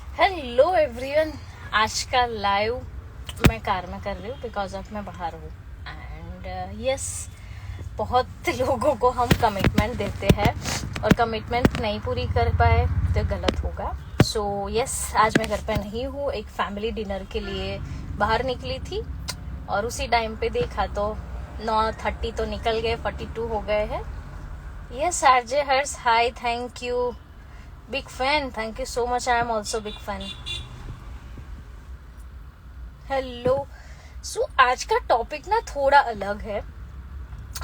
Hello everyone. आज का live मैं कार में कर रही हूँ बिकॉज ऑफ मैं बाहर हूँ एंड यस, बहुत लोगों को हम कमिटमेंट देते हैं और कमिटमेंट नहीं पूरी कर पाए तो गलत होगा। सो यस, आज मैं घर पे नहीं हूँ, एक फैमिली डिनर के लिए बाहर निकली थी और उसी टाइम पे देखा तो 9:30 तो निकल गए, 42 हो गए हैं। Yes RJ Harsh, hi, thank you, big fan, thank you so much, I am also big fan. Hello. So आज का टॉपिक ना थोड़ा अलग है।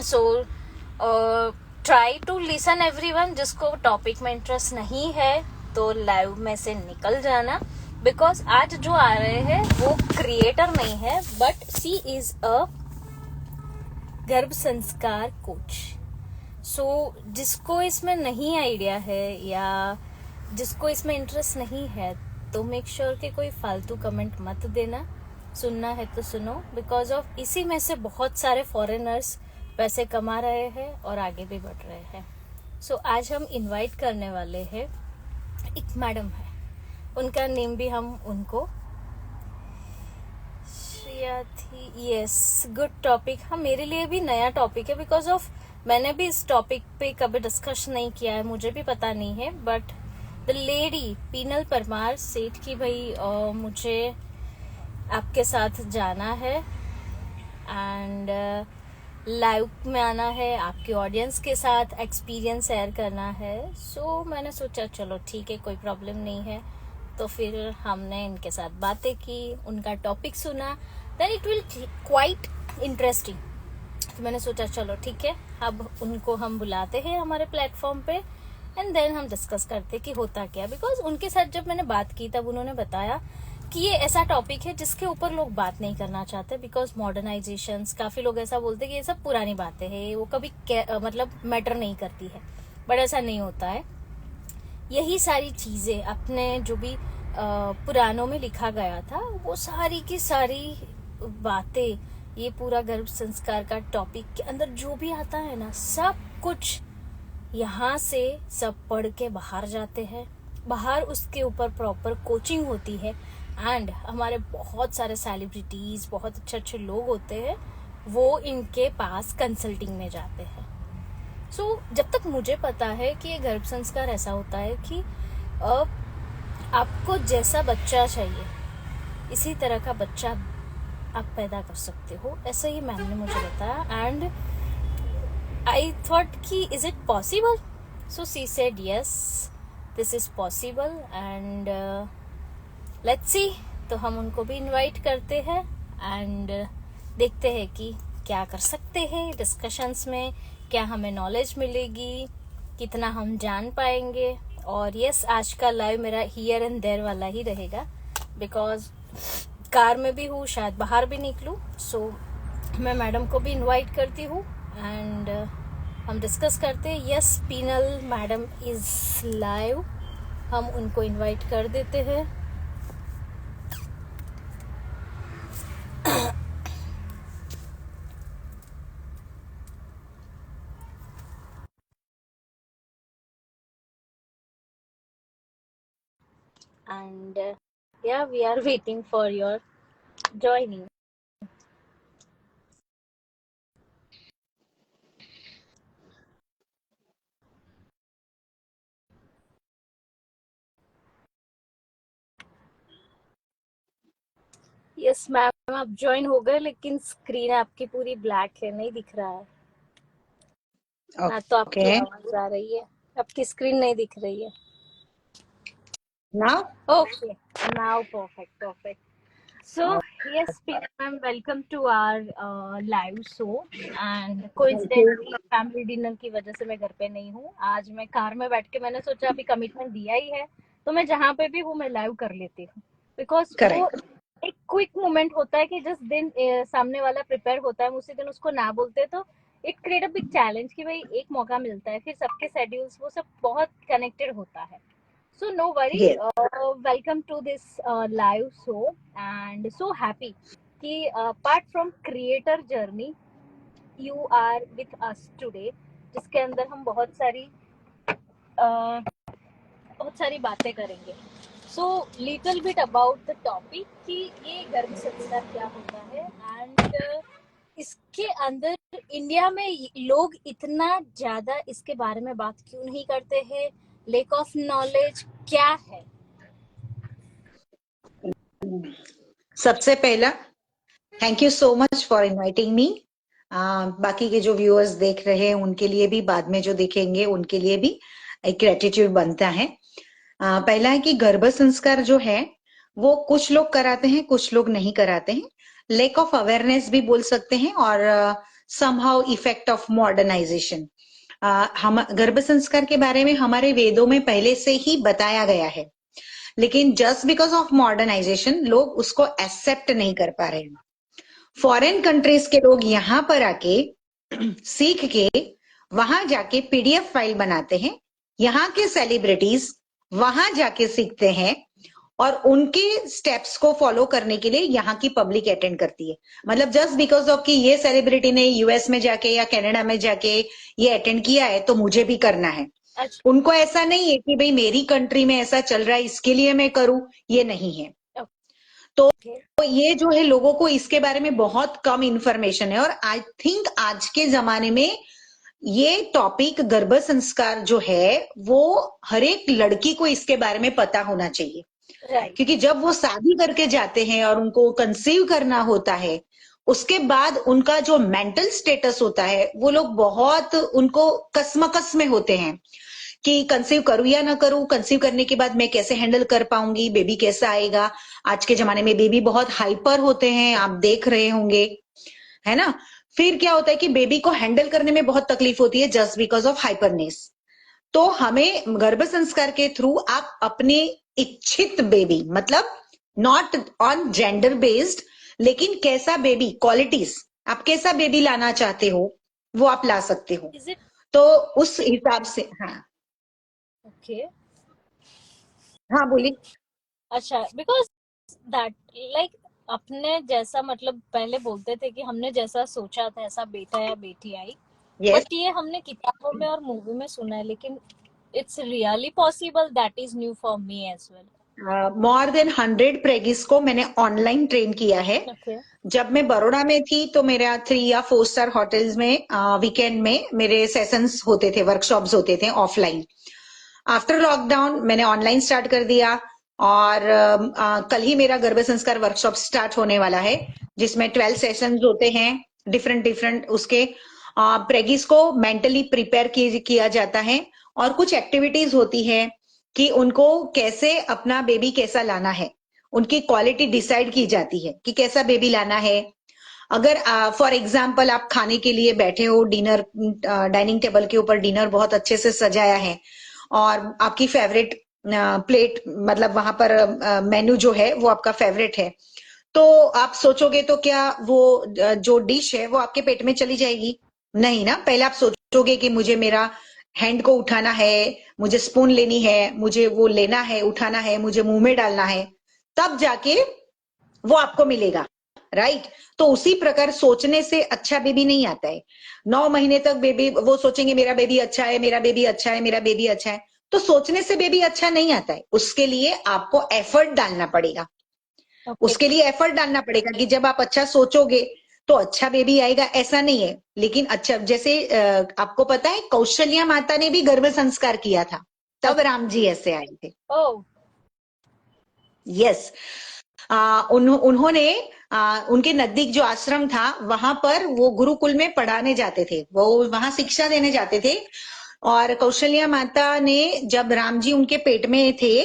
So try to listen everyone. जिसको टॉपिक में इंटरेस्ट नहीं है तो लाइव में से निकल जाना, बिकॉज आज जो आ रहे हैं वो क्रिएटर नहीं है बट सी इज अ गर्भ संस्कार कोच। सो जिसको इसमें नहीं आइडिया है या जिसको इसमें इंटरेस्ट नहीं है तो मेक श्योर कि कोई फालतू कमेंट मत देना। सुनना है तो सुनो, बिकॉज ऑफ इसी में से बहुत सारे फॉरेनर्स पैसे कमा रहे हैं और आगे भी बढ़ रहे हैं। सो आज हम इनवाइट करने वाले हैं, एक मैडम है, उनका नेम भी हम उनको श्रेया थी। Yes, good topic. हाँ, मेरे लिए भी नया टॉपिक है बिकॉज ऑफ मैंने भी इस टॉपिक पे कभी डिस्कस नहीं किया है, मुझे भी पता नहीं है। But the lady Pinal Parmar Seth की भाई मुझे आपके साथ जाना है एंड लाइव में आना है, आपके ऑडियंस के साथ एक्सपीरियंस शेयर करना है। सो मैंने सोचा चलो ठीक है, कोई प्रॉब्लम नहीं है। तो फिर हमने इनके साथ बातें की, उनका टॉपिक सुना, then it will quite interesting. तो मैंने सोचा चलो ठीक है, अब उनको हम बुलाते हैं हमारे प्लेटफॉर्म पे एंड देन हम डिस्कस करते कि होता क्या। बिकॉज उनके साथ जब मैंने बात की तब उन्होंने बताया कि ये ऐसा टॉपिक है जिसके ऊपर लोग बात नहीं करना चाहते बिकॉज मॉडर्नाइजेशन, काफी लोग ऐसा बोलते हैं कि ये सब पुरानी बातें हैं, वो कभी मतलब मैटर नहीं करती है। बट ऐसा नहीं होता है। यही सारी चीजें अपने जो भी पुराणों में लिखा गया था वो सारी की सारी बातें, ये पूरा गर्भ संस्कार का टॉपिक के अंदर जो भी आता है ना, सब कुछ यहाँ से सब पढ़ के बाहर जाते हैं। बाहर उसके ऊपर प्रॉपर कोचिंग होती है एंड हमारे बहुत सारे सेलिब्रिटीज, बहुत अच्छे अच्छे लोग होते हैं, वो इनके पास कंसल्टिंग में जाते हैं। सो जब तक मुझे पता है कि ये गर्भ संस्कार ऐसा होता है कि आपको जैसा बच्चा चाहिए इसी तरह का बच्चा आप पैदा कर सकते हो, ऐसा ही मैम ने मुझे बताया। एंड आई थॉट कि is it possible? So she said yes, this is possible and let's see. तो हम उनको भी इनवाइट करते हैं एंड देखते हैं कि क्या कर सकते हैं डिस्कशंस में, क्या हमें नॉलेज मिलेगी, कितना हम जान पाएंगे। और यस, आज का लाइव मेरा हियर एंड देयर वाला ही रहेगा बिकॉज कार में भी हूँ, शायद बाहर भी निकलूँ। सो मैं मैडम को भी इनवाइट करती हूँ एंड हम डिस्कस करते हैं। Yes, Pinal madam is live, हम उनको इनवाइट कर देते हैं। And yeah, we are waiting for your joining. Yes ma'am, आप ज्वाइन हो गए लेकिन स्क्रीन आपकी पूरी ब्लैक है, नहीं दिख रहा है ना। तो आपकी Okay. आवाज आ रही है, आपकी स्क्रीन नहीं दिख रही है। Now? Okay, now perfect perfect. So yes, ma'am, welcome to our live show. And Thank you. coincidentally family dinner की वजह से मैं घर पे नहीं हूँ। आज मैं कार में बैठ के मैंने सोचा अभी कमिटमेंट दिया ही है तो मैं जहाँ पे भी हूँ मैं लाइव कर लेती हूँ। बिकॉज वो Correct. एक क्विक मोमेंट होता है कि जिस दिन सामने वाला प्रिपेयर होता है, हम उसी दिन उसको ना बोलते हैं तो it create a big challenge कि भाई एक मौका मिलता है, फिर सबके शेड्यूल्स वो सब बहुत कनेक्टेड होता है। So no worry, Yes. welcome to this live show and so happy कि apart from creator journey you are with us today, जिसके अंदर हम बहुत सारी बातें करेंगे। So little bit about the topic कि ये गर्भ संस्कार क्या होता है एंड इसके अंदर इंडिया में लोग इतना ज्यादा इसके बारे में बात क्यों नहीं करते हैं, लेक ऑफ नॉलेज क्या है? सबसे पहला, thank you so much for inviting me. बाकी के जो व्यूअर्स देख रहे हैं उनके लिए भी, बाद में जो देखेंगे उनके लिए भी एक ग्रेटिट्यूड बनता है। पहला है कि गर्भ संस्कार जो है वो कुछ लोग कराते हैं, कुछ लोग नहीं कराते हैं। लैक ऑफ अवेयरनेस भी बोल सकते हैं, और समहाउ इफेक्ट ऑफ मॉडर्नाइजेशन। हम गर्भ संस्कार के बारे में हमारे वेदों में पहले से ही बताया गया है, लेकिन जस्ट बिकॉज ऑफ मॉडर्नाइजेशन लोग उसको एक्सेप्ट नहीं कर पा रहे हैं। फॉरेन कंट्रीज के लोग यहाँ पर आके सीख के वहां जाके पीडीएफ फाइल बनाते हैं। यहाँ के सेलिब्रिटीज वहां जाके सीखते हैं और उनके स्टेप्स को फॉलो करने के लिए यहाँ की पब्लिक अटेंड करती है। मतलब जस्ट बिकॉज ऑफ कि ये सेलिब्रिटी ने यूएस में जाके या कनाडा में जाके ये अटेंड किया है तो मुझे भी करना है। अच्छा, उनको ऐसा नहीं है कि भाई मेरी कंट्री में ऐसा चल रहा है इसके लिए मैं करूं, ये नहीं है। तो ओके, ये जो है लोगों को इसके बारे में बहुत कम इंफॉर्मेशन है, और आई थिंक आज के जमाने में ये टॉपिक गर्भ संस्कार जो है वो हर एक लड़की को इसके बारे में पता होना चाहिए। राइट, क्योंकि जब वो शादी करके जाते हैं और उनको कंसीव करना होता है, उसके बाद उनका जो मेंटल स्टेटस होता है वो लोग बहुत उनको कसमकस में होते हैं कि कंसीव करूं या ना करूं, कंसीव करने के बाद मैं कैसे हैंडल कर पाऊंगी, बेबी कैसा आएगा। आज के जमाने में बेबी बहुत हाइपर होते हैं, आप देख रहे होंगे, है ना। फिर क्या होता है कि बेबी को हैंडल करने में बहुत तकलीफ होती है जस्ट बिकॉज ऑफ हाइपरनेस। तो हमें गर्भ संस्कार के थ्रू आप अपने इच्छित बेबी, मतलब नॉट ऑन जेंडर बेस्ड, लेकिन कैसा बेबी, क्वालिटीज, आप कैसा बेबी लाना चाहते हो वो आप ला सकते हो। इज इट तो उस हिसाब से, हाँ ओके? हाँ बोलिए। अच्छा, बिकॉज दैट लाइक अपने जैसा, मतलब पहले बोलते थे कि हमने जैसा सोचा था ऐसा बेटा या बेटी आई, यस, बट ये हमने किताबों में और मूवी में सुना है, लेकिन it's really possible? That is new for me as well. More than 100 प्रेगिस को मैंने ऑनलाइन ट्रेन किया है। ओके, जब मैं बड़ौदा में थी तो मेरा 3 या 4 स्टार होटल्स में वीकेंड में मेरे सेशंस होते थे, वर्कशॉप्स होते थे ऑफलाइन। आफ्टर लॉकडाउन मैंने ऑनलाइन स्टार्ट कर दिया, और कल ही मेरा गर्भ संस्कार वर्कशॉप स्टार्ट होने वाला है, जिसमें 12 सेशंस होते हैं, डिफरेंट डिफरेंट उसके। प्रेगिस को मेंटली प्रिपेयर किया जाता है, और कुछ एक्टिविटीज होती है कि उनको कैसे अपना बेबी कैसा लाना है, उनकी क्वालिटी डिसाइड की जाती है कि कैसा बेबी लाना है। अगर फॉर एग्जाम्पल आप खाने के लिए बैठे हो, डिनर, डाइनिंग टेबल के ऊपर डिनर बहुत अच्छे से सजाया है, और आपकी फेवरेट प्लेट, मतलब वहां पर मेन्यू जो है वो आपका फेवरेट है, तो आप सोचोगे तो क्या वो जो डिश है वो आपके पेट में चली जाएगी? नहीं ना। पहले आप सोचोगे कि मुझे मेरा हैंड को उठाना है, मुझे स्पून लेनी है, मुझे वो लेना है, उठाना है, मुझे मुंह में डालना है, तब जाके वो आपको मिलेगा, राइट। तो उसी प्रकार सोचने से अच्छा बेबी नहीं आता है। 9 महीने तक बेबी वो सोचेंगे मेरा बेबी अच्छा है, मेरा बेबी अच्छा है, मेरा बेबी अच्छा है, तो सोचने से बेबी अच्छा नहीं आता है। उसके लिए आपको एफर्ट डालना पड़ेगा, ओके, उसके लिए एफर्ट डालना पड़ेगा कि जब आप अच्छा सोचोगे तो अच्छा बेबी आएगा, ऐसा नहीं है। लेकिन अच्छा, जैसे आपको पता है कौशल्या माता ने भी गर्भ संस्कार किया था, तब राम जी ऐसे आए थे। ओह, यस, उन्होंने उनके नजदीक जो आश्रम था वहां पर वो गुरुकुल में पढ़ाने जाते थे, वो वहां शिक्षा देने जाते थे। और कौशल्या माता ने, जब राम जी उनके पेट में थे,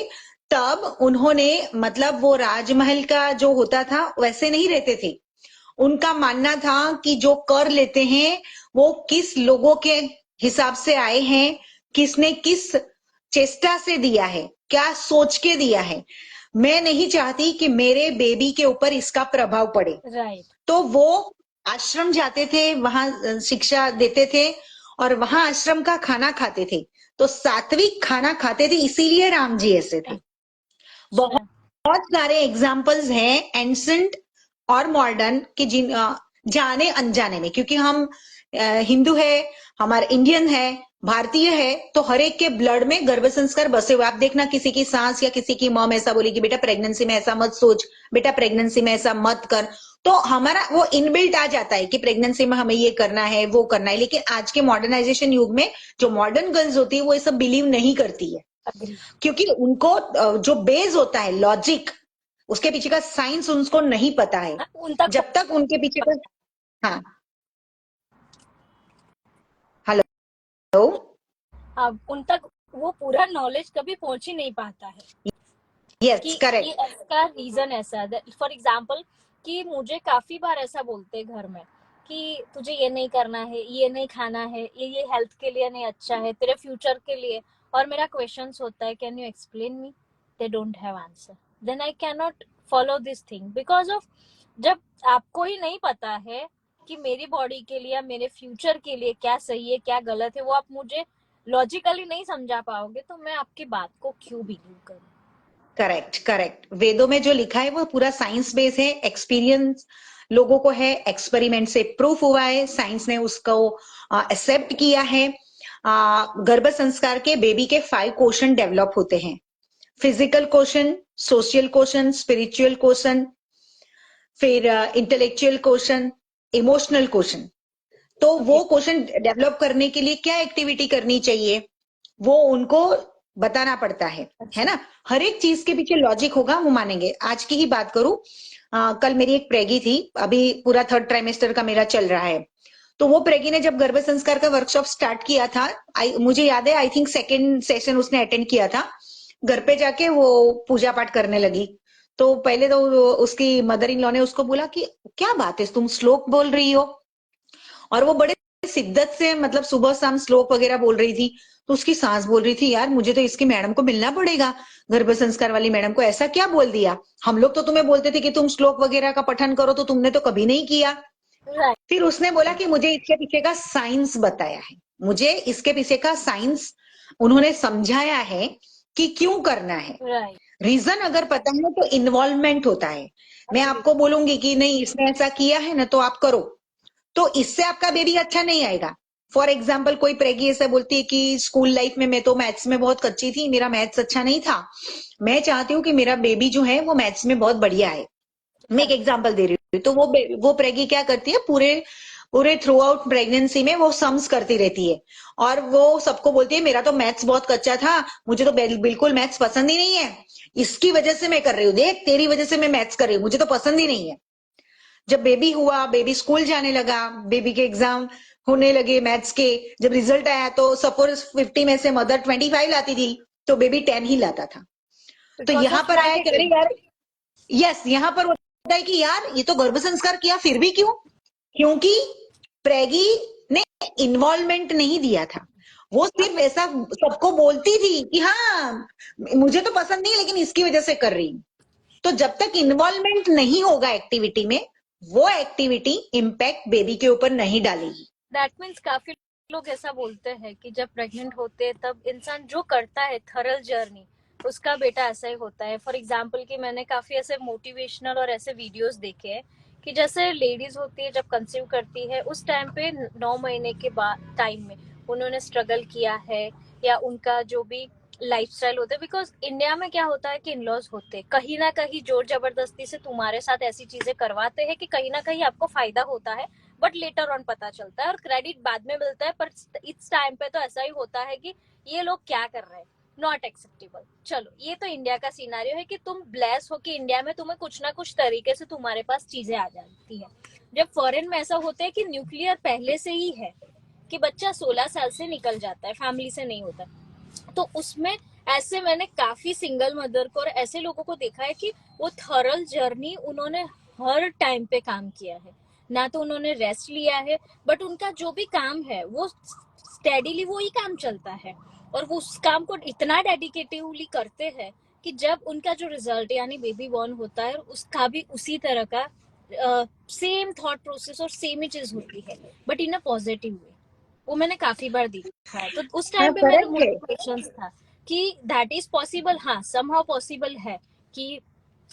तब उन्होंने, मतलब वो राजमहल का जो होता था वैसे नहीं रहते थे। उनका मानना था कि जो कर लेते हैं वो किस लोगों के हिसाब से आए हैं, किसने किस चेष्टा से दिया है, क्या सोच के दिया है। मैं नहीं चाहती कि मेरे बेबी के ऊपर इसका प्रभाव पड़े। राइट, तो वो आश्रम जाते थे, वहां शिक्षा देते थे, और वहां आश्रम का खाना खाते थे। तो सात्विक खाना खाते थे, इसीलिए राम जी ऐसे थे। बहुत अच्छा, बहुत सारे एग्जाम्पल्स हैं एंसेंट और मॉडर्न कि जाने अनजाने में, क्योंकि हम हिंदू है, हमारे इंडियन है, भारतीय है, तो हर एक के ब्लड में गर्भ संस्कार बसे हुए। आप देखना किसी की सास या किसी की मॉम ऐसा बोलेगी बेटा प्रेगनेंसी में ऐसा मत सोच, बेटा प्रेगनेंसी में ऐसा मत कर, तो हमारा वो इनबिल्ट आ जाता है कि प्रेगनेंसी में हमें ये करना है वो करना है। लेकिन आज के मॉडर्नाइजेशन युग में जो मॉडर्न गर्ल्स होती है वो ये सब बिलीव नहीं करती है, अग्री। क्योंकि उनको जो बेस होता है लॉजिक, उसके पीछे का साइंस उनको नहीं पता है। उन तक जब तक उनके पीछे का, हाँ, हेलो, उन तक वो पूरा नॉलेज कभी पहुंच ही नहीं पाता है यस कि ये करेक्ट, इसका रीजन ऐसा है। फॉर एग्जाम्पल कि मुझे काफी बार ऐसा बोलते हैं घर में कि तुझे ये नहीं करना है, ये नहीं खाना है, ये हेल्थ के लिए नहीं अच्छा है, तेरे फ्यूचर के लिए। और मेरा क्वेश्चन होता है can you explain me, they don't have answer, then I can not follow this thing because of जब आपको ही नहीं पता है कि मेरी बॉडी के लिए, मेरे फ्यूचर के लिए क्या सही है क्या गलत है, वो आप मुझे लॉजिकली नहीं समझा पाओगे, तो मैं आपकी बात को क्यों बिलीव करूं। Correct correct. वेदों में जो लिखा है वो पूरा साइंस बेस है, एक्सपीरियंस लोगों को है, एक्सपेरिमेंट से प्रूफ हुआ है, साइंस ने उसको एक्सेप्ट किया है। गर्भ संस्कार के बेबी के 5 क्वेश्चन डेवलप होते हैं, physical question, social question, spiritual question, फिर इंटेलेक्चुअल क्वेश्चन, इमोशनल क्वेश्चन। तो वो क्वेश्चन डेवलप करने के लिए क्या एक्टिविटी करनी चाहिए वो उनको बताना पड़ता है ना। हर एक चीज के पीछे लॉजिक होगा, वो मानेंगे। आज की ही बात करूं, कल मेरी एक प्रेगी थी, अभी पूरा 3rd ट्राइमेस्टर का मेरा चल रहा है, तो वो प्रेगी ने जब गर्भ संस्कार का वर्कशॉप स्टार्ट किया था, मुझे याद है आई थिंक 2nd सेशन उसने अटेंड किया था। घर पे जाके वो पूजा पाठ करने लगी, तो पहले तो उसकी मदर इन लॉ ने उसको बोला कि क्या बात है तुम श्लोक बोल रही हो, और वो बड़े शिद्दत से मतलब सुबह शाम श्लोक वगैरह बोल रही थी। तो उसकी सास बोल रही थी यार मुझे तो इसकी मैडम को मिलना पड़ेगा, गर्भ संस्कार वाली मैडम को, ऐसा क्या बोल दिया, हम लोग तो तुम्हें बोलते थे कि तुम श्लोक वगैरह का पठन करो, तो तुमने तो कभी नहीं किया। राइट। फिर उसने बोला कि मुझे इसके पीछे का साइंस बताया है, मुझे इसके पीछे का साइंस उन्होंने समझाया है कि क्यों करना है। राइट। रीजन अगर पता है तो इन्वॉल्वमेंट होता है। मैं आपको बोलूंगी कि नहीं इसने ऐसा किया है ना तो आप करो, तो इससे आपका बेबी अच्छा नहीं आएगा। फॉर एग्जाम्पल कोई प्रेगी ऐसा बोलती है कि स्कूल लाइफ में मैं तो मैथ्स में बहुत कच्ची थी, मेरा मैथ्स अच्छा नहीं था, मैं चाहती हूँ कि मेरा बेबी जो है वो मैथ्स में बहुत बढ़िया है। मैं एक एग्जाम्पल दे रही हूँ, तो वो प्रेगी क्या करती है, पूरे पूरे थ्रू आउट प्रेगनेंसी में वो सम्स करती रहती है, और वो सबको बोलती है मेरा तो मैथ्स बहुत कच्चा था, मुझे तो बिल्कुल मैथ्स पसंद ही नहीं है, इसकी वजह से मैं कर रही हूँ, देख तेरी वजह से मैं मैथ्स कर रही हूँ, मुझे तो पसंद ही नहीं है। जब बेबी हुआ, बेबी स्कूल जाने लगा, बेबी के एग्जाम होने लगे मैथ्स के, जब रिजल्ट आया तो सपोज 50 में से मदर 25 लाती थी, तो बेबी 10 ही लाता था। तो बिकॉज यहाँ ऑफ पर आया कि अरे नेगेटिव। यार, यस यहाँ पर होता है कि यार ये तो गर्भ संस्कार किया फिर भी क्यों, क्योंकि प्रेगी ने इन्वॉल्वमेंट नहीं दिया था। वो सिर्फ ऐसा सबको बोलती थी कि हाँ मुझे तो पसंद नहीं लेकिन इसकी वजह से कर रही हूँ। तो जब तक इन्वॉल्वमेंट नहीं होगा एक्टिविटी में, वो एक्टिविटी इम्पैक्ट बेबी के ऊपर नहीं डालेगी। दैट मीन्स काफी लोग ऐसा बोलते हैं कि जब प्रेग्नेंट होते हैं तब इंसान जो करता है थरल जर्नी, उसका बेटा ऐसा ही होता है। फॉर एग्जाम्पल कि मैंने काफी ऐसे मोटिवेशनल और ऐसे वीडियोस देखे हैं कि जैसे लेडीज होती है जब कंसीव करती है उस टाइम पे 9 महीने के बाद टाइम में उन्होंने स्ट्रगल किया है, या उनका जो भी लाइफस्टाइल होता है। बिकॉज इंडिया में क्या होता है कि इनलॉज होते हैं कहीं ना कहीं जोर जबरदस्ती से तुम्हारे साथ ऐसी चीजें करवाते हैं कि कहीं ना कहीं आपको फायदा होता है, बट लेटर ऑन पता चलता है और क्रेडिट बाद में मिलता है। पर इस टाइम पे तो ऐसा ही होता है कि ये लोग क्या कर रहे हैं, नॉट एक्सेप्टेबल। चलो ये तो इंडिया का सिनारियो है कि तुम ब्लेस हो कि इंडिया में तुम्हें कुछ ना कुछ तरीके से तुम्हारे पास चीजें आ जाती है। जब फॉरेन में ऐसा होता है कि न्यूक्लियर पहले से ही है कि बच्चा 16 साल से निकल जाता है, फैमिली से नहीं होता, तो उसमें ऐसे मैंने काफी सिंगल मदर को और ऐसे लोगों को देखा है कि वो थरल जर्नी उन्होंने हर टाइम पे काम किया है, ना तो उन्होंने रेस्ट लिया है, बट उनका जो भी काम है वो स्टेडीली वो ही काम चलता है। और वो उस काम को इतना डेडिकेटिवली करते हैं कि जब उनका जो रिजल्ट यानी बेबी बॉर्न होता है उसका भी उसी तरह का सेम थॉट प्रोसेस और सेम ही चीज होती है, but in a positive way. वो मैंने काफी बार देखा है। तो उस हाँ टाइम पे मेरे करेक्ट है। मुझे क्वेश्चन था कि दैट इज पॉसिबल, हाँ समहाउ पॉसिबल है कि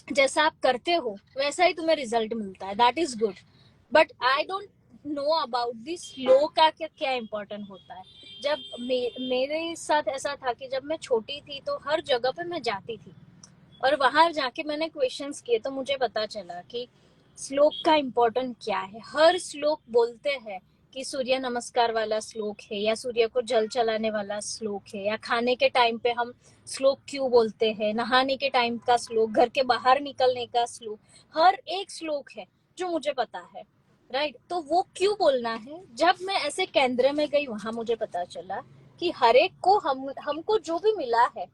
जैसा आप करते हो वैसा ही तुम्हें रिजल्ट मिलता है, that is good. But I don't know about this श्लोक का क्या इम्पोर्टेंट होता है। जब मेरे साथ ऐसा था कि जब मैं छोटी थी तो हर जगह पे मैं जाती थी और वहां जाके मैंने क्वेश्चंस किए तो मुझे पता चला कि श्लोक का इम्पोर्टेंट क्या है। हर श्लोक बोलते हैं कि सूर्य नमस्कार वाला श्लोक है या सूर्य को जल चलाने वाला श्लोक है या खाने के टाइम पे हम श्लोक क्यों बोलते हैं, नहाने के टाइम का श्लोक, घर के बाहर निकलने का श्लोक, हर एक श्लोक है जो मुझे पता है। राइट, तो वो क्यों बोलना है। जब मैं ऐसे केंद्र में गई वहां मुझे पता चला कि हर एक को हमको जो भी मिला है,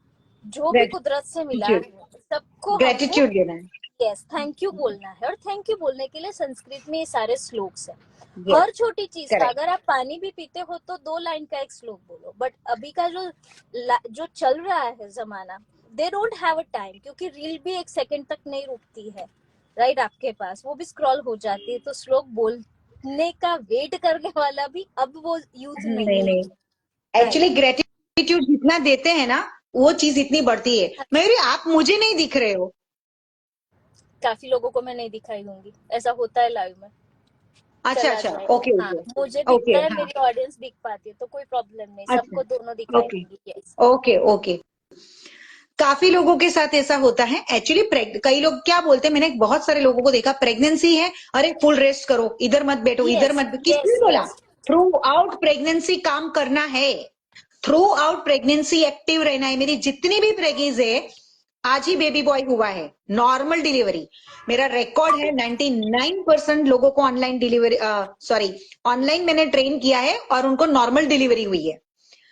जो भी कुदरत से मिला है, सबको हमको ग्रेटिट्यूड देना है। यस थैंक यू बोलना है। और थैंक यू बोलने के लिए संस्कृत में ये सारे श्लोक्स है। यस, हर छोटी चीज का, करेक्ट। अगर आप पानी भी पीते हो तो 2 लाइन का एक श्लोक बोलो। बट अभी का जो चल रहा है जमाना, दे डोंट हैव अ टाइम, क्योंकि रील भी 1 सेकंड तक नहीं रुकती है। राइट, आपके पास वो भी स्क्रॉल हो जाती है, तो श्लोक बोलने का वेट करने वाला भी अब वो यूथ नहीं नहीं है। नहीं, राइट, एक्चुअली ग्रेटिट्यूड जितना देते हैं ना, वो चीज इतनी बढ़ती है। मयूरी, आप मुझे नहीं दिख रहे हो। काफी लोगों को मैं नहीं दिखाई दूंगी, ऐसा होता है लाइव में। अच्छा चला अच्छा, जाए, ओके हाँ ओके। मुझे ओके, दिखता है, हाँ। मेरी ऑडियंस दिख पाती है, तो कोई प्रॉब्लम नहीं, अच्छा, सबको दोनों दिखाई ओके दूंगी। Yes, okay okay. काफी लोगों के साथ ऐसा होता है एक्चुअली। कई लोग क्या बोलते हैं, मैंने बहुत सारे लोगों को देखा, प्रेगनेंसी है, अरे फुल रेस्ट करो, इधर मत बैठो, इधर यस, मत। किसने यस, बोला? यस। थ्रू आउट प्रेगनेंसी काम करना है, थ्रू आउट प्रेगनेंसी एक्टिव रहना है। मेरी जितनी भी प्रेगनेंस है, आज ही बेबी बॉय हुआ है, नॉर्मल डिलीवरी। मेरा रिकॉर्ड है 99% लोगों को ऑनलाइन डिलीवरी, सॉरी, ऑनलाइन मैंने ट्रेन किया है और उनको नॉर्मल डिलीवरी हुई है।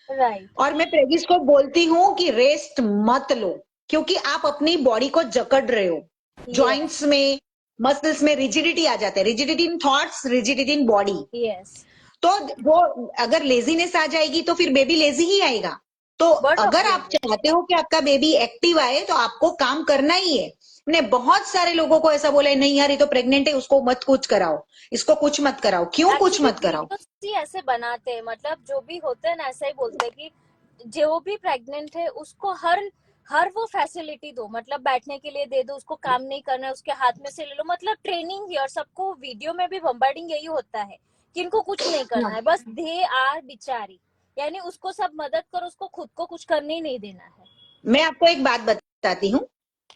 राइट, और मैं प्रेगिस को बोलती हूँ कि रेस्ट मत लो, क्योंकि आप अपनी बॉडी को जकड़ रहे हो। यस, जॉइंट्स में, मसल्स में रिजिडिटी आ जाता है, rigidity in thoughts, rigidity in body. Yes. तो वो अगर लेजीनेस आ जाएगी तो फिर बेबी लेजी ही आएगा। तो बट अगर आप चाहते हो कि आपका बेबी एक्टिव आए तो आपको काम करना ही है। मैंने बहुत सारे लोगों को ऐसा बोला है, नहीं यार ये तो प्रेग्नेंट है, उसको मत कुछ कराओ, इसको कुछ मत कराओ। क्यों कुछ एक्चुअली मत कराओ? वीडियोस ही ऐसे बनाते हैं, मतलब जो भी होते हैं ना ऐसा ही बोलते हैं कि जो भी प्रेग्नेंट है उसको हर हर वो फैसिलिटी दो, मतलब बैठने के लिए दे दो, उसको काम नहीं करना है उसके हाथ में से ले लो, मतलब ट्रेनिंग ही। और सबको वीडियो में भी बम्बार्डिंग यही होता है कि इनको कुछ नहीं करना हाँ, है, बस दे आर बिचारी, यानी उसको सब मदद करो, उसको खुद को कुछ करने ही नहीं देना है। मैं आपको एक बात बताती हूँ,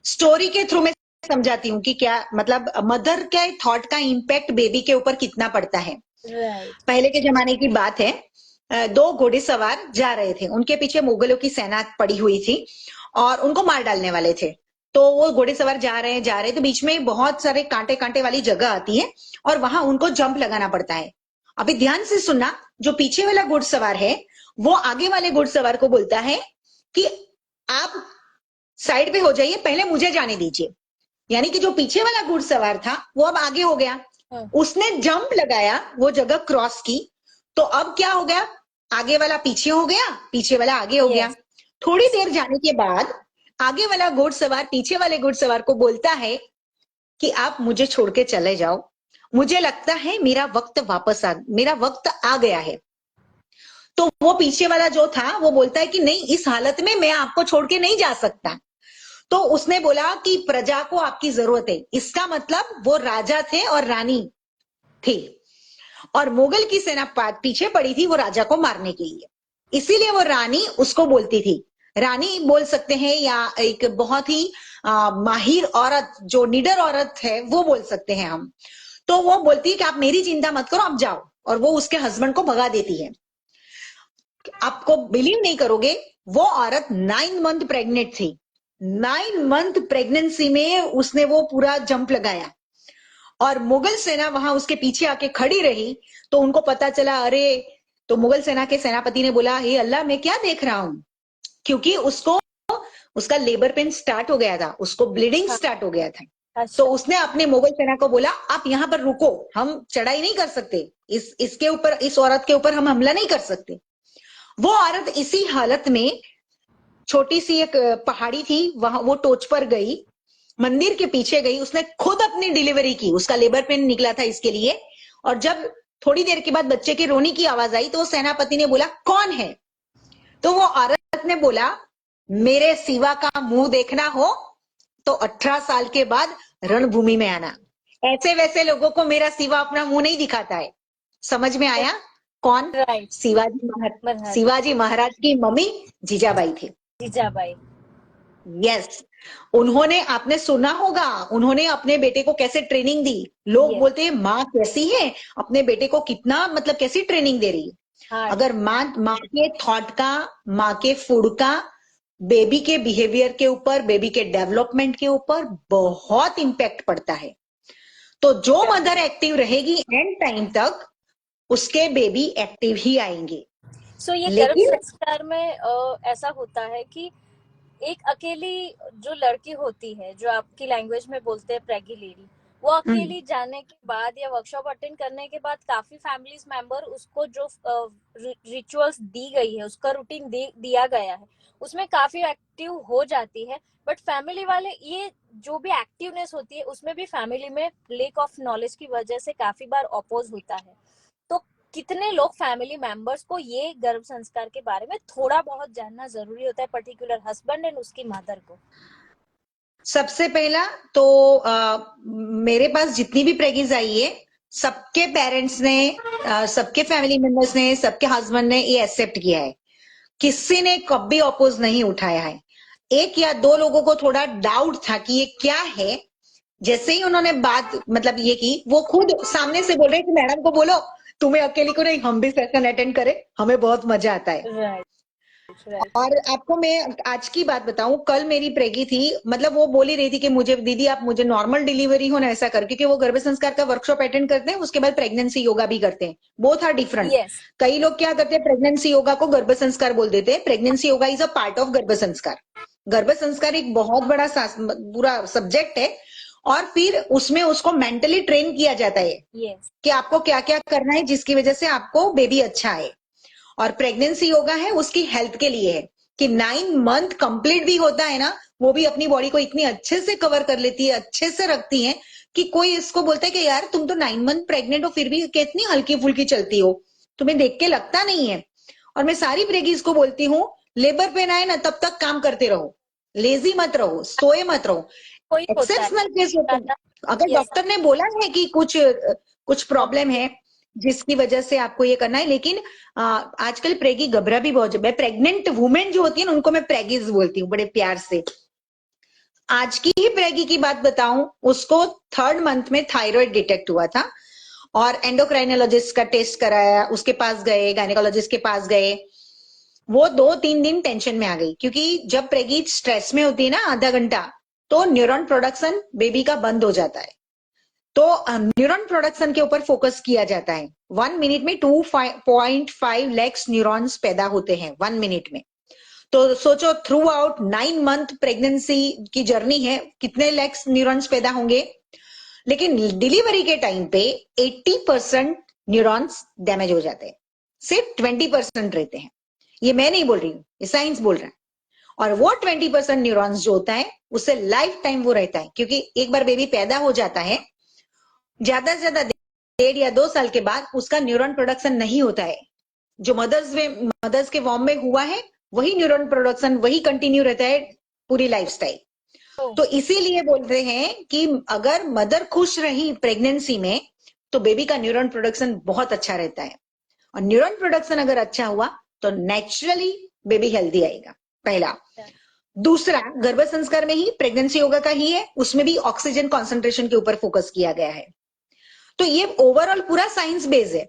स्टोरी के थ्रू मैं समझाती हूँ कि क्या मतलब मदर के थॉट का इम्पैक्ट बेबी के ऊपर कितना पड़ता है। राइट, पहले के जमाने की बात है, दो घोड़ेसवार जा रहे थे, उनके पीछे मुगलों की सेना पड़ी हुई थी और उनको मार डालने वाले थे। तो वो घोड़ेसवार जा रहे तो बीच में बहुत सारे कांटे कांटे वाली जगह आती है और वहां उनको जंप लगाना पड़ता है। अभी ध्यान से सुनना, जो पीछे वाला घुड़सवार है वो आगे वाले घुड़सवार को बोलता है कि आप साइड पे हो जाइए, पहले मुझे जाने दीजिए। यानी कि जो पीछे वाला घुड़सवार था वो अब आगे हो गया, उसने जंप लगाया, वो जगह क्रॉस की, तो अब क्या हो गया, आगे वाला पीछे हो गया, पीछे वाला आगे हो गया। यस, थोड़ी देर जाने के बाद आगे वाला घुड़सवार पीछे वाले घुड़सवार को बोलता है कि आप मुझे छोड़ के चले जाओ, मुझे लगता है मेरा वक्त आ गया है। तो वो पीछे वाला जो था वो बोलता है कि नहीं, इस हालत में मैं आपको छोड़ के नहीं जा सकता। तो उसने बोला कि प्रजा को आपकी जरूरत है, इसका मतलब वो राजा थे और रानी थी, और मुगल की सेना पीछे पड़ी थी वो राजा को मारने के लिए। इसीलिए वो रानी उसको बोलती थी, रानी बोल सकते हैं या एक बहुत ही माहिर औरत, जो निडर औरत है वो बोल सकते हैं हम। तो वो बोलती है कि आप मेरी चिंता मत करो, आप जाओ, और वो उसके हस्बैंड को भगा देती है। आपको बिलीव नहीं करोगे, वो औरत 9 मंथ प्रेग्नेंट थी। 9 मंथ प्रेगनेंसी में उसने वो पूरा जंप लगाया और मुगल सेना वहां उसके पीछे आके खड़ी रही। तो उनको पता चला, अरे, तो मुगल सेना के सेनापति ने बोला, हे अल्लाह, मैं क्या देख रहा हूं, क्योंकि उसको उसका लेबर पेन स्टार्ट हो गया था, उसको ब्लीडिंग हाँ, स्टार्ट हो गया था। तो अच्छा, उसने अपने मुगल सेना को बोला, आप यहां पर रुको, हम चढ़ाई नहीं कर सकते, इसके ऊपर, इस औरत के ऊपर हम हमला नहीं कर सकते। वो औरत इसी हालत में, छोटी सी एक पहाड़ी थी वहां, वो टोच पर गई, मंदिर के पीछे गई, उसने खुद अपनी डिलीवरी की, उसका लेबर पेन निकला था इसके लिए। और जब थोड़ी देर के बाद बच्चे के रोने की आवाज आई तो सेनापति ने बोला, कौन है? तो वो औरत ने बोला, मेरे सिवा का मुंह देखना हो तो 18 साल के बाद रणभूमि में आना। ऐसे वैसे लोगों को मेरा शिवा अपना मुंह नहीं दिखाता है। समझ में आया? कौन? राइट। मरहत। शिवाजी महाराज की मम्मी जीजाबाई थी। जीजाबाई। यस। उन्होंने, आपने सुना होगा, उन्होंने अपने बेटे को कैसे ट्रेनिंग दी। लोग यस। बोलते हैं माँ कैसी है, अपने बेटे को कितना मतलब कैसी ट्रेनिंग दे रही है। हार्ड। अगर माँ के थॉट का, माँ के फूड का बेबी के बिहेवियर के ऊपर, बेबी के डेवलपमेंट के ऊपर बहुत इम्पैक्ट पड़ता है। तो जो मदर एक्टिव रहेगी एंड टाइम तक, उसके बेबी एक्टिव ही आएंगे। सो ये गर्भ लेकिन संस्कार में ऐसा होता है कि एक अकेली जो लड़की होती है, जो आपकी लैंग्वेज में बोलते हैं प्रेगी लेडी, वो अकेली जाने के बाद या वर्कशॉप अटेंड करने के बाद काफी फैमिलीज मेंबर उसको जो रिचुअल्स दी गई है, उसका रूटीन दिया गया है, उसमें काफी एक्टिव हो जाती है। बट फैमिली वाले ये जो भी एक्टिवनेस होती है उसमें भी फैमिली में लेक ऑफ नॉलेज की वजह से काफी बार अपोज होता है। तो कितने लोग फैमिली मेंबर्स को ये गर्भ संस्कार के बारे में थोड़ा बहुत जानना जरूरी होता है, पर्टिकुलर हस्बैंड एंड उसकी मदर को? सबसे पहला तो मेरे पास जितनी भी प्रेगीज आई है, सबके पेरेंट्स ने, सबके फैमिली मेंबर्स ने, सबके हस्बैंड ने ये एक्सेप्ट किया है। किसी ने कभी अपोज नहीं उठाया है। एक या दो लोगों को थोड़ा डाउट था कि ये क्या है। जैसे ही उन्होंने बात मतलब ये की, वो खुद सामने से बोल रहे कि मैडम को बोलो, तुम्हें अकेली को नहीं, हम भी सेशन अटेंड करें, हमें बहुत मजा आता है। राइट। राइट। और आपको मैं आज की बात बताऊं, कल मेरी प्रेगी थी, मतलब वो बोल ही रही थी कि मुझे दीदी आप मुझे नॉर्मल डिलीवरी हो ना ऐसा कर, क्योंकि वो गर्भ संस्कार का वर्कशॉप अटेंड करते हैं, उसके बाद प्रेगनेंसी योगा भी करते हैं। Both are different. यस। कई लोग क्या करते हैं, प्रेगनेंसी योगा को गर्भ संस्कार बोल देते हैं। Pregnancy yoga is a part of गर्भ संस्कार। गर्भ संस्कार एक बहुत बड़ा पूरा सब्जेक्ट है, और फिर उसमें उसको मेंटली ट्रेन किया जाता है यस। कि आपको क्या क्या करना है जिसकी वजह से आपको बेबी अच्छा आए। और प्रेगनेंसी योगा है उसकी हेल्थ के लिए है, कि 9 मंथ कंप्लीट भी होता है ना, वो भी अपनी बॉडी को इतनी अच्छे से कवर कर लेती है, अच्छे से रखती है, कि कोई इसको बोलता है कि यार तुम तो 9 मंथ प्रेग्नेंट हो फिर भी कितनी हल्की फुल्की चलती हो, तुम्हें देख के लगता नहीं है। और मैं सारी प्रेगीज को बोलती हूँ, लेबर पेन आए ना तब तक काम करते रहो, लेजी मत रहो, सोए मत रहो। कोई होता है एक्सेप्शनल केस होते हैं। अगर यस। डॉक्टर ने बोला है कि कुछ कुछ प्रॉब्लम है जिसकी वजह से आपको ये करना है, लेकिन आजकल प्रेगी घबरा भी बहुत, मैं प्रेग्नेंट वुमेन जो होती है ना उनको मैं प्रेगीज बोलती हूँ बड़े प्यार से। आज की ही प्रेगी की बात बताऊं, उसको 3rd मंथ में थायराइड डिटेक्ट हुआ था, और एंडोक्राइनोलॉजिस्ट का टेस्ट कराया, उसके पास गए, गायनेकोलॉजिस्ट के पास गए। वो 2-3 दिन टेंशन में आ गई, क्योंकि जब प्रेगी स्ट्रेस में होती है ना आधा घंटा, तो न्यूरॉन प्रोडक्शन बेबी का बंद हो जाता है। तो न्यूरॉन प्रोडक्शन के ऊपर फोकस किया जाता है। 1 मिनट में 2.5 लैक्स न्यूरॉन्स पैदा होते हैं 1 मिनट में। तो सोचो थ्रू आउट 9 मंथ प्रेगनेंसी की जर्नी है, कितने लैक्स न्यूरॉन्स पैदा होंगे। लेकिन डिलीवरी के टाइम पे 80% न्यूरॉन्स डैमेज हो जाते हैं, सिर्फ 20% रहते हैं। ये मैं नहीं बोल रही हूँ, ये साइंस बोल रहा है। और वो 20% न्यूरॉन्स जो होता है उससे लाइफ टाइम वो रहता है, क्योंकि एक बार बेबी पैदा हो जाता है, ज्यादा से ज्यादा 1.5 या 2 साल के बाद उसका न्यूरॉन प्रोडक्शन नहीं होता है। जो मदर्स के वॉर्म में हुआ है वही न्यूरॉन प्रोडक्शन वही कंटिन्यू रहता है पूरी लाइफस्टाइल। तो इसीलिए बोलते हैं कि अगर मदर खुश रही प्रेगनेंसी में, तो बेबी का न्यूरॉन प्रोडक्शन बहुत अच्छा रहता है। और न्यूरॉन प्रोडक्शन अगर अच्छा हुआ तो नेचुरली बेबी हेल्दी आएगा, पहला। दूसरा, गर्भ संस्कार में ही प्रेगनेंसी योगा का ही है, उसमें भी ऑक्सीजन कॉन्सेंट्रेशन के ऊपर फोकस किया गया है। तो ये ओवरऑल पूरा साइंस बेस है।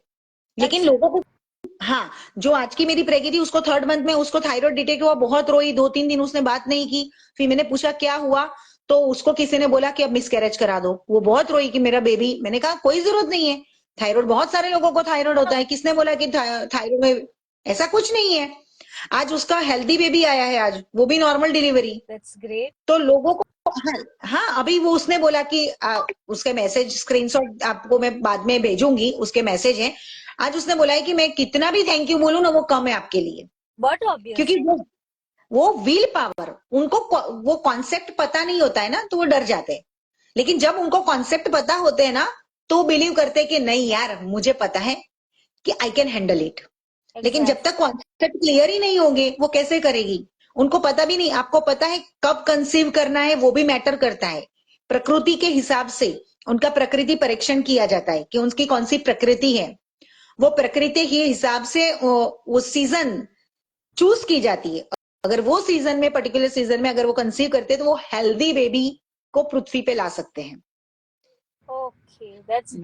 लेकिन अच्छा। लोगों को, हाँ, जो आज की मेरी प्रेगी थी उसको 3rd मंथ में उसको थायराइड डिटेक्ट हुआ, बहुत रोई, 2-3 दिन उसने बात नहीं की। फिर मैंने पूछा क्या हुआ, तो उसको किसी ने बोला कि अब मिसकैरेज करा दो। वो बहुत रोई कि मेरा बेबी, मैंने कहा कोई जरूरत नहीं है, थायराइड बहुत सारे लोगों को थायराइड होता है, किसने बोला कि थायराइड में ऐसा कुछ नहीं है। आज उसका हेल्दी बेबी आया है, आज वो भी नॉर्मल डिलीवरी। That's great. तो लोगों को, हाँ, हाँ, अभी वो उसने बोला कि उसके मैसेज स्क्रीनशॉट आपको मैं बाद में भेजूंगी, उसके मैसेज हैं। आज उसने बोला है कि मैं कितना भी थैंक यू बोलूं ना वो कम है आपके लिए, बट क्योंकि ऑब्वियसली। वो विल पावर, उनको वो कॉन्सेप्ट पता नहीं होता है ना, तो वो डर जाते हैं। लेकिन जब उनको कॉन्सेप्ट पता होते हैं ना, तो बिलीव करते हैं कि नहीं यार मुझे पता है कि आई कैन हैंडल इट। लेकिन जब एग्जैक्ट। तक कॉन्सेप्ट क्लियर ही नहीं होंगे वो कैसे करेगी। उनको पता भी नहीं, आपको पता है कब कंसीव करना है वो भी मैटर करता है। प्रकृति के हिसाब से उनका प्रकृति परीक्षण किया जाता है कि उनकी कौन सी प्रकृति है, वो प्रकृति के हिसाब से वो सीजन चूज की जाती है। अगर वो सीजन में, पर्टिकुलर सीजन में अगर वो कंसीव करते हैं तो वो हेल्दी बेबी को पृथ्वी पे ला सकते हैं। Okay, that's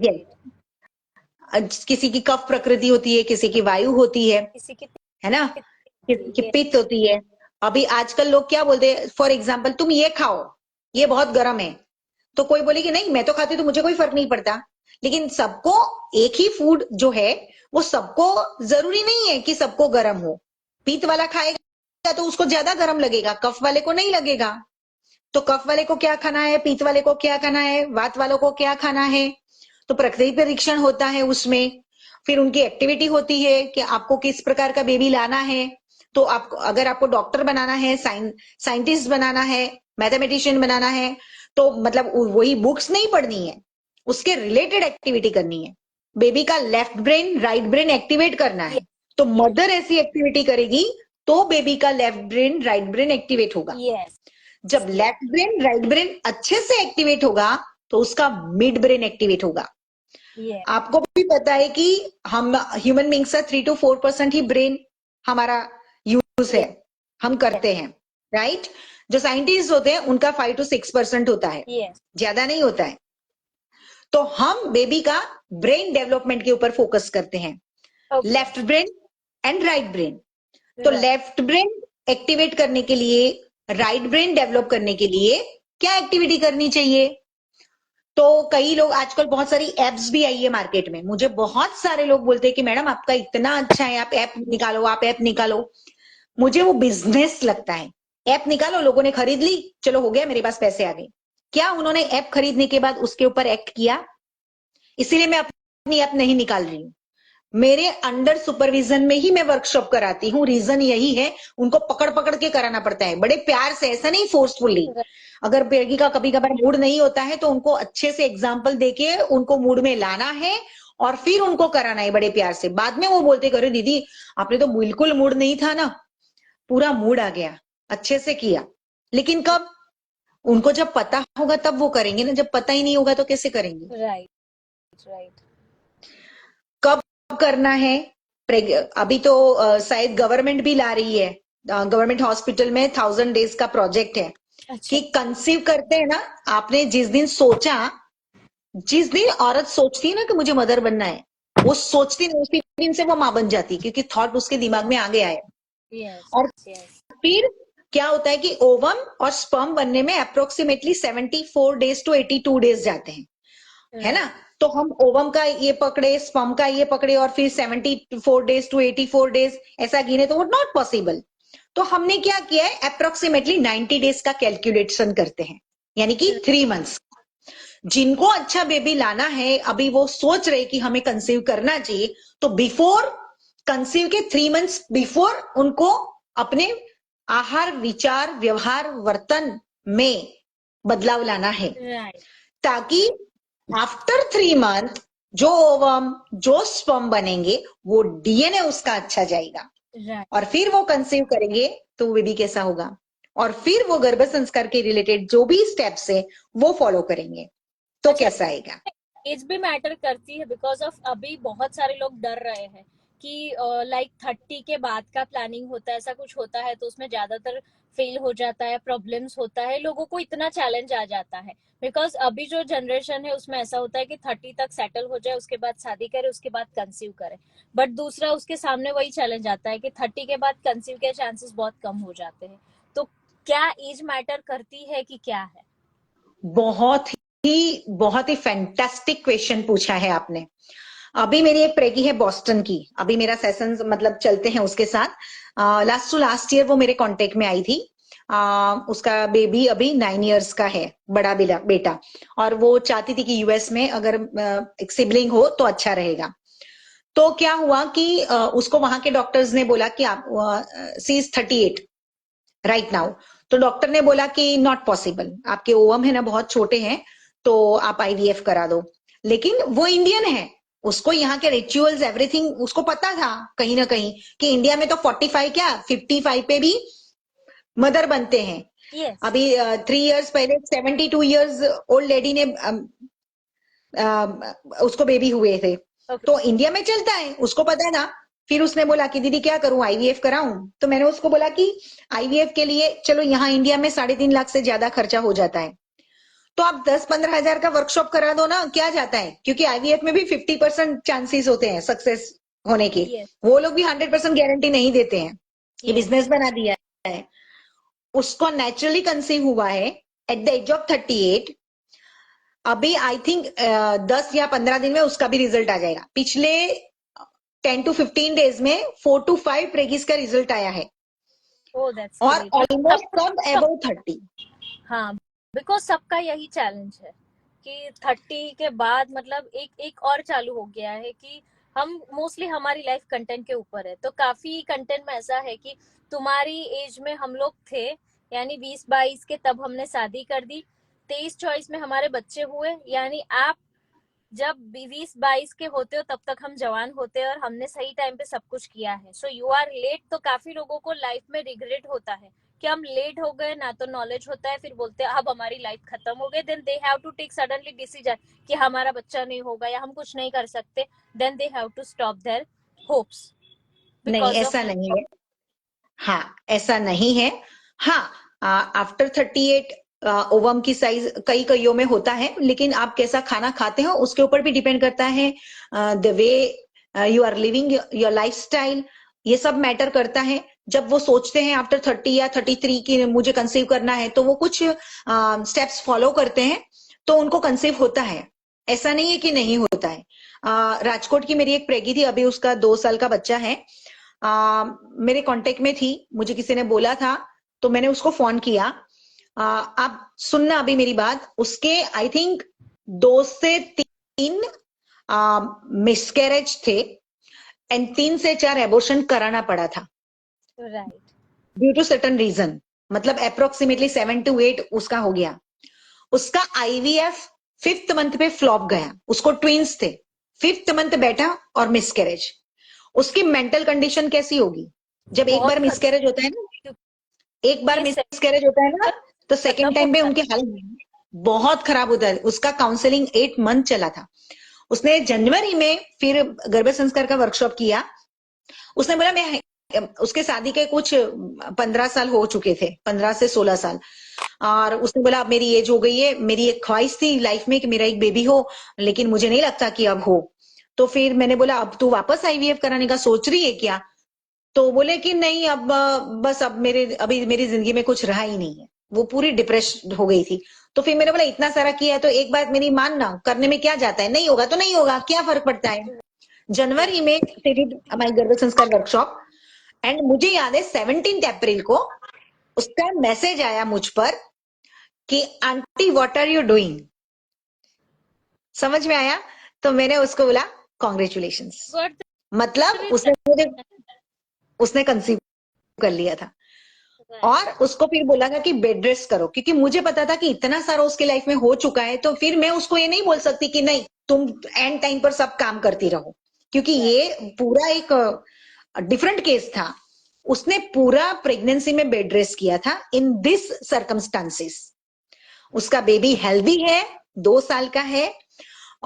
Yes. किसी की कफ प्रकृति होती है, किसी की वायु होती किसी की है ना, किसी की ये पित्त होती है। अभी आजकल लोग क्या बोलते हैं, फॉर एग्जाम्पल तुम ये खाओ, ये बहुत गर्म है, तो कोई बोले कि नहीं मैं तो खाती हूँ तो मुझे कोई फर्क नहीं पड़ता। लेकिन सबको एक ही फूड जो है वो सबको जरूरी नहीं है कि सबको गर्म हो। पित्त वाला खाएगा तो उसको ज्यादा गर्म लगेगा, कफ वाले को नहीं लगेगा। तो कफ वाले को क्या खाना है, पित्त वाले को क्या खाना है, वात वालों को क्या खाना है, तो प्रकृति परीक्षण होता है उसमें। फिर उनकी एक्टिविटी होती है कि आपको किस प्रकार का बेबी लाना है। तो आप अगर आपको डॉक्टर बनाना है, साइंटिस्ट बनाना है, मैथमेटिशियन बनाना है, तो मतलब वही बुक्स नहीं पढ़नी है, उसके रिलेटेड एक्टिविटी करनी है। बेबी का left brain right brain activate करना है, तो मदर ऐसी एक्टिविटी करेगी तो बेबी का left brain right brain activate होगा। यस, जब लेफ्ट ब्रेन राइट ब्रेन अच्छे से एक्टिवेट होगा तो उसका मिड ब्रेन एक्टिवेट होगा। यस, आपको भी पता है कि हम ह्यूमन बींग्स का 3 to 4% ही ब्रेन हमारा यूज है, हम करते हैं, राइट। जो साइंटिस्ट होते हैं उनका 5 to 6% होता है, यस, ज्यादा नहीं होता है। तो हम बेबी का ब्रेन डेवलपमेंट के ऊपर फोकस करते हैं, okay, left brain and right brain. तो राइट, लेफ्ट ब्रेन एक्टिवेट करने के लिए, राइट ब्रेन डेवलप करने के लिए क्या एक्टिविटी करनी चाहिए। तो कई लोग, आजकल बहुत सारी एप्स भी आई है मार्केट में, मुझे बहुत सारे लोग बोलते हैं कि मैडम आपका इतना अच्छा है, आप ऐप निकालो, आप ऐप निकालो। मुझे वो बिजनेस लगता है। ऐप निकालो, लोगों ने खरीद ली, चलो हो गया, मेरे पास पैसे आ गए। क्या उन्होंने ऐप खरीदने के बाद उसके ऊपर एक्ट किया? इसीलिए मैं अपनी ऐप नहीं निकाल रही हूँ। मेरे अंडर सुपरविजन में ही मैं वर्कशॉप कराती हूँ। रीजन यही है, उनको पकड़ पकड़ के कराना पड़ता है, बड़े प्यार से, ऐसा नहीं फोर्सफुली। अगर बेगी का कभी कभार मूड नहीं होता है तो उनको अच्छे से एग्जाम्पल देके उनको मूड में लाना है और फिर उनको कराना है बड़े प्यार से। बाद में वो बोलते करे दीदी आपने तो बिल्कुल मूड नहीं था ना, पूरा मूड आ गया, अच्छे से किया। लेकिन कब? उनको जब पता होगा तब वो करेंगे ना, जब पता ही नहीं होगा तो कैसे करेंगे? राइट, राइट, कब करना है? अभी तो शायद गवर्नमेंट भी ला रही है, गवर्नमेंट हॉस्पिटल में 1000 डेज का प्रोजेक्ट है अच्छा, कि कंसीव करते हैं ना, आपने जिस दिन सोचा, जिस दिन औरत सोचती है ना कि मुझे मदर बनना है, वो सोचती नहीं, उसी दिन से वो मां बन जाती है, क्योंकि थॉट उसके दिमाग में आ गया है। यस, और यस, फिर क्या होता है कि ओवम और स्पर्म बनने में अप्रोक्सीमेटली 74 days to 82 days जाते हैं, है ना। राइट, तो हम ओवम का ये पकड़े, स्पर्म का ये पकड़े और फिर 74 days to 84 days ऐसा गिने तो वो नॉट पॉसिबल। तो हमने क्या किया है, अप्रोक्सीमेटली 90 days का कैलकुलेशन करते हैं, यानी कि 3 months। जिनको अच्छा बेबी लाना है, अभी वो सोच रहे कि हमें कंसीव करना चाहिए, तो बिफोर कंसीव के 3 months बिफोर उनको अपने आहार, विचार, व्यवहार, वर्तन में बदलाव लाना है, राइट, ताकि आफ्टर 3 month जो ओवम, जो स्पर्म बनेंगे, वो डीएनए उसका अच्छा जाएगा राइट। और फिर वो कंसीव करेंगे तो वो बेबी कैसा होगा, और फिर वो गर्भ संस्कार के रिलेटेड जो भी स्टेप्स है वो फॉलो करेंगे तो अच्छा, कैसा आएगा। एज भी मैटर करती है बिकॉज ऑफ अभी बहुत सारे लोग डर रहे हैं कि लाइक 30 के बाद का प्लानिंग होता है, ऐसा कुछ होता है तो उसमें ज्यादातर फेल हो जाता है, प्रॉब्लम्स होता है, लोगों को इतना चैलेंज आ जाता है बिकॉज अभी जो जनरेशन है उसमें ऐसा होता है कि 30 तक सेटल हो जाए, उसके बाद शादी करे, उसके बाद कंसीव करे। बट दूसरा उसके सामने वही चैलेंज आता है कि 30 के बाद कंसीव के चांसेस बहुत कम हो जाते हैं। तो क्या एज मैटर करती है कि क्या है? बहुत ही फैंटास्टिक क्वेश्चन पूछा है आपने। अभी मेरी एक प्रेगी है बॉस्टन की, अभी मेरा सेशन मतलब चलते हैं उसके साथ। लास्ट टू लास्ट ईयर वो मेरे कांटेक्ट में आई थी। उसका बेबी अभी 9 years का है, बड़ा बेटा, और वो चाहती थी कि यूएस में अगर एक सिबलिंग हो तो अच्छा रहेगा। तो क्या हुआ कि उसको वहां के डॉक्टर्स ने बोला कि आप, सी इज 38 राइट नाउ। तो डॉक्टर ने बोला कि नॉट पॉसिबल, आपके ओवम है ना बहुत छोटे हैं, तो आप आईवीएफ करा दो। लेकिन वो इंडियन है, उसको यहाँ के रिचुअल्स एवरीथिंग उसको पता था कहीं ना कहीं कि इंडिया में तो 45 क्या 55 पे भी मदर बनते हैं। यस, अभी 3 years पहले 72 years ओल्ड लेडी ने उसको बेबी हुए थे। ओके। तो इंडिया में चलता है, उसको पता था। फिर उसने बोला कि दीदी क्या करूं, आईवीएफ कराऊं? तो मैंने उसको बोला कि आईवीएफ के लिए चलो यहाँ इंडिया में 3.5 लाख से ज्यादा खर्चा हो जाता है, तो आप 10-15 हजार का वर्कशॉप करा दो ना, क्या जाता है? क्योंकि आईवीएफ में भी 50% चांसेस होते हैं सक्सेस होने के। यस। वो लोग भी 100% गारंटी नहीं देते हैं। ये यस। बिजनेस बना दिया है। उसको नेचुरली कंसीव हुआ है एट द एज ऑफ 38। अभी आई थिंक 10 या 15 दिन में उसका भी रिजल्ट आ जाएगा। पिछले 10 to 15 डेज में 4 to 5 प्रेगीज का रिजल्ट आया है, ओ दैट्स और ग्रेट। ऑलमोस्ट सब अबव 30। हाँ, बिकॉज सबका यही चैलेंज है कि 30 के बाद मतलब एक एक और चालू हो गया है कि हम मोस्टली हमारी लाइफ कंटेंट के ऊपर है। तो काफी कंटेंट में ऐसा है कि तुम्हारी एज में हम लोग थे, यानी 20-22 के, तब हमने शादी कर दी। 23-24 में हमारे बच्चे हुए, यानी आप जब 20-22 के होते हो तब तक हम जवान होते हैं और हमने सही टाइम पे सब कुछ किया है। So you are late. तो काफी लोगों को लाइफ में रिग्रेट होता है कि हम लेट हो गए, ना तो नॉलेज होता है, फिर बोलते हैं अब हमारी लाइफ खत्म हो गई। Then they have to take suddenly decision कि हमारा बच्चा नहीं होगा या हम कुछ नहीं कर सकते। Then they have to stop their hopes नहीं, बिकॉज ऐसा ऑफ। नहीं है। हाँ, ऐसा नहीं है। हाँ, आफ्टर 38 ओवम की साइज कई कईयों में होता है, लेकिन आप कैसा खाना खाते हो उसके ऊपर भी डिपेंड करता है। The way you are living your lifestyle, ये सब मैटर करता है। जब वो सोचते हैं आफ्टर 30 या 33 की मुझे कंसीव करना है, तो वो कुछ स्टेप्स फॉलो करते हैं, तो उनको कंसीव होता है। ऐसा नहीं है कि नहीं होता है। राजकोट की मेरी एक प्रेगी थी, अभी उसका 2 साल का बच्चा है। मेरे कांटेक्ट में थी, मुझे किसी ने बोला था, तो मैंने उसको फोन किया। आप सुनना अभी मेरी बात। उसके आई थिंक 2 से 3 मिसकैरेज थे, एंड 3 से 4 एबॉर्शन कराना पड़ा था right. Due to certain reason. मतलब अप्रोक्सीमेटली 7 to 8 उसका हो गया। उसका आईवीएफ 5th मंथ पे फ्लॉप गया। उसको ट्विंस थे, 5th मंथ बैठा और मिसकैरेज। उसकी मेंटल कंडीशन कैसी होगी? जब एक बहुत बार मिसकैरेज होता है ना, एक बार खतरनाक मिसकैरेज होता है ना, तो खत्म सेकेंड हो टाइम पे जाता उनकी हालत बहुत खराब होता है। उसका काउंसलिंग 8 मंथ चला था। उसने जनवरी में फिर गर्भ संस्कार का वर्कशॉप किया। उसने बोला मैं, उसके शादी के कुछ 15 साल हो चुके थे, 15 से 16 साल। और उसने बोला अब मेरी एज हो गई है, मेरी एक ख्वाहिश थी लाइफ में कि मेरा एक बेबी हो, लेकिन मुझे नहीं लगता कि अब हो। तो फिर मैंने बोला अब तू वापस आईवीएफ कराने का सोच रही है क्या? तो बोले कि नहीं, अब बस अब अभी मेरी जिंदगी में कुछ रहा ही नहीं है। वो पूरी डिप्रेस हो गई थी। तो फिर मैंने बोला इतना सारा किया है तो एक बात मेरी मानना, करने में क्या जाता है, नहीं होगा तो नहीं होगा, क्या फर्क पड़ता है। जनवरी में हमारी गर्भ संस्कार वर्कशॉप, एंड मुझे याद है 17 अप्रैल को उसका मैसेज आया मुझ पर कि aunty what are you doing. समझ में आया? तो मैंने उसको बोला कॉन्ग्रेचुलेशंस। बट मतलब उसने कंसीव कर लिया था। और उसको फिर बोला था कि बेड रेस्ट करो, क्योंकि मुझे पता था कि इतना सारा उसके लाइफ में हो चुका है। तो फिर मैं उसको ये नहीं बोल सकती कि नहीं तुम एंड टाइम पर सब काम करती रहो, क्योंकि ये पूरा एक डिफरेंट केस था। उसने पूरा प्रेगनेंसी में बेड रेस्ट किया था इन दिस सर्कमस्टांसिस। उसका बेबी हेल्दी है, 2 साल का है।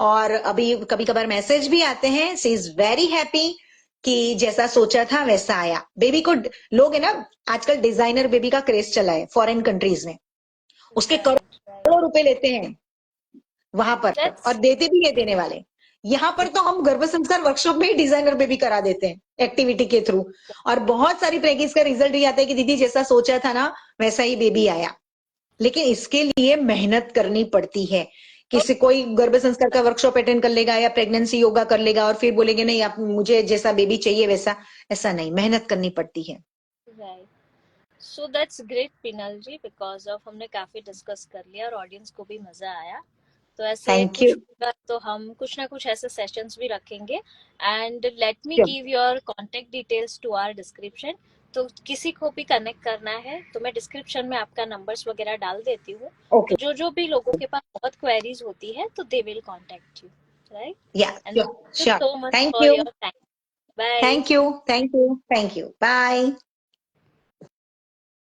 और अभी कभी कभार मैसेज भी आते हैं, शी इज वेरी हैप्पी कि जैसा सोचा था वैसा आया। बेबी को लोग है ना, आजकल डिजाइनर बेबी का क्रेज चला है फॉरेन कंट्रीज में, उसके करोड़ों रुपए लेते हैं वहां पर, और देते भी है देने वाले। यहाँ पर तो हम गर्भ संस्कार वर्कशॉप में ही डिजाइनर बेबी करा देते हैं एक्टिविटी के थ्रू। और बहुत सारी प्रेगनेंसी का रिजल्ट ये आता है कि दीदी जैसा सोचा था ना वैसा ही बेबी आया। लेकिन इसके लिए मेहनत करनी पड़ती है। किसी कोई गर्भ संस्कार का वर्कशॉप अटेंड कर लेगा या प्रेगनेंसी योगा कर लेगा और फिर बोलेंगे नहीं आप मुझे जैसा बेबी चाहिए वैसा, ऐसा नहीं, मेहनत करनी पड़ती है। Right. So that's great Pinal ji, because of हमने काफी डिस्कस कर लिया और ऑडियंस को भी मजा आया। तो ऐसे थैंक कुछ यू। होगा तो हम कुछ ना कुछ ऐसे सेशंस भी रखेंगे। And let me sure. Give your contact details to our description. तो किसी को भी कनेक्ट करना है तो मैं डिस्क्रिप्शन में आपका नंबर्स वगैरह डाल देती हूँ। ओके। तो जो जो भी लोगों के पास बहुत क्वेरीज होती है तो they will contact you, right? या and sure thank you sure. So much thank for you. Your time. Bye. Thank you. Thank you. Thank you. Bye.